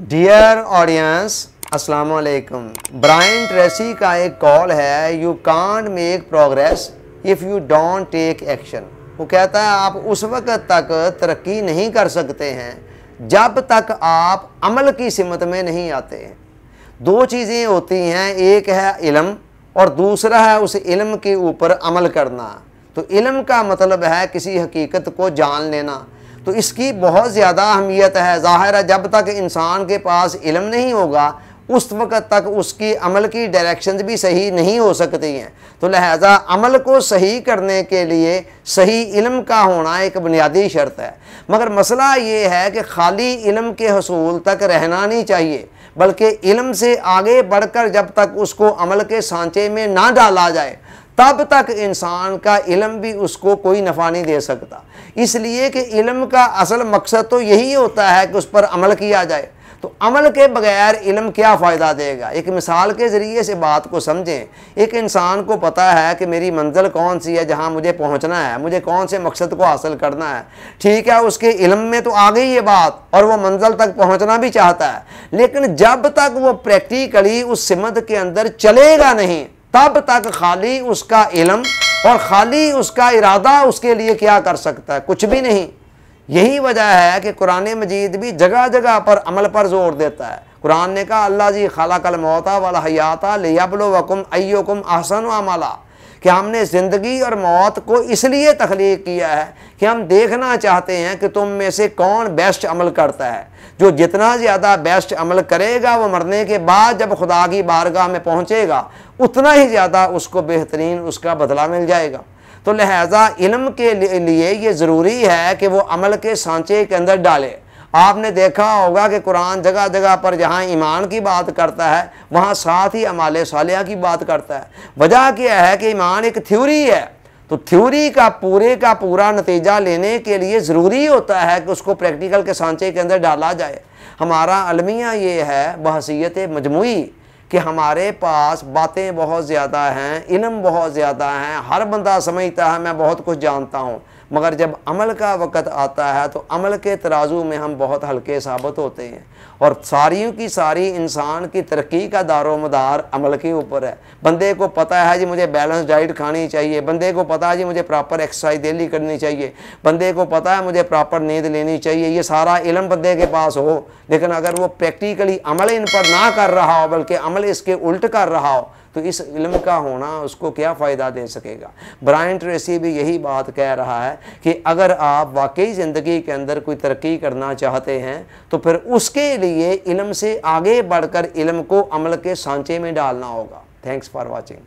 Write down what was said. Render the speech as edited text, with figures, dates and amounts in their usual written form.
Dear audience, अस्सलाम वालेकुम। Brian Tracy का एक कॉल है, you can't make progress if you don't take action. वो कहता है आप उस वक्त तक तरक्की नहीं कर सकते हैं जब तक आप अमल की सिमत में नहीं आते हैं। दो चीज़ें होती हैं, एक है इल्म और दूसरा है उस इल्म के ऊपर अमल करना। तो इल्म का मतलब है किसी हकीकत को जान लेना, तो इसकी बहुत ज़्यादा अहमियत है। ज़ाहिर है जब तक इंसान के पास इल्म नहीं होगा उस वक़्त तक उसकी अमल की डायरेक्शंस भी सही नहीं हो सकती हैं। तो लिहाजा अमल को सही करने के लिए सही इल्म का होना एक बुनियादी शर्त है। मगर मसला ये है कि खाली इल्म के हसूल तक रहना नहीं चाहिए, बल्कि इल्म से आगे बढ़कर जब तक उसको अमल के सांचे में ना डाला जाए तब तक इंसान का इल्म भी उसको कोई नफ़ा नहीं दे सकता। इसलिए कि इल्म का असल मकसद तो यही होता है कि उस पर अमल किया जाए। तो अमल के बगैर इल्म क्या फ़ायदा देगा। एक मिसाल के ज़रिए से बात को समझें। एक इंसान को पता है कि मेरी मंजिल कौन सी है, जहाँ मुझे पहुँचना है, मुझे कौन से मकसद को हासिल करना है। ठीक है, उसके इल्म में तो आ गई ये बात और वह मंजिल तक पहुँचना भी चाहता है, लेकिन जब तक वो प्रैक्टिकली उस सिमत के अंदर चलेगा नहीं तब तक खाली उसका इल्म और खाली उसका इरादा उसके लिए क्या कर सकता है, कुछ भी नहीं। यही वजह है कि कुरान मजीद भी जगह जगह पर अमल पर जोर देता है। कुरान ने कहा अल्लाह जी खलक़ल मौता वल हयाता लियब्लुवकुम अय्युकुम अहसनु अमला, कि हमने ज़िंदगी और मौत को इसलिए तख्लीक किया है कि हम देखना चाहते हैं कि तुम में से कौन बेस्ट अमल करता है। जो जितना ज़्यादा बेस्ट अमल करेगा वो मरने के बाद जब खुदा की बारगाह में पहुँचेगा उतना ही ज़्यादा उसको बेहतरीन उसका बदला मिल जाएगा। तो लिहाजा इल्म के लिए ये ज़रूरी है कि वो अमल के सांचे के अंदर डाले। आपने देखा होगा कि कुरान जगह जगह पर जहाँ ईमान की बात करता है वहाँ साथ ही अमाले सालिहा की बात करता है। वजह क्या है कि ईमान एक थ्योरी है, तो थ्योरी का पूरा नतीजा लेने के लिए ज़रूरी होता है कि उसको प्रैक्टिकल के सांचे के अंदर डाला जाए। हमारा अलमिया ये है बहसीयत मजमूई कि हमारे पास बातें बहुत ज़्यादा हैं, इल्म बहुत ज़्यादा हैं, हर बंदा समझता है मैं बहुत कुछ जानता हूँ, मगर जब अमल का वक़्त आता है तो अमल के तराजू में हम बहुत हल्के साबित होते हैं। और सारियों की सारी इंसान की तरक्की का दारोमदार अमल के ऊपर है। बंदे को पता है जी मुझे बैलेंस डाइट खानी चाहिए, बंदे को पता है जी मुझे प्रॉपर एक्सरसाइज डेली करनी चाहिए, बंदे को पता है मुझे प्रॉपर नींद लेनी चाहिए। ये सारा इल्म बंदे के पास हो, लेकिन अगर वो प्रैक्टिकली अमल इन पर ना कर रहा हो बल्कि अमल इसके उल्ट कर रहा हो तो इस इल्म का होना उसको क्या फ़ायदा दे सकेगा। ब्रायन ट्रेसी भी यही बात कह रहा है कि अगर आप वाकई ज़िंदगी के अंदर कोई तरक्की करना चाहते हैं तो फिर उसके लिए इल्म से आगे बढ़कर इल्म को अमल के सांचे में डालना होगा। Thanks for watching.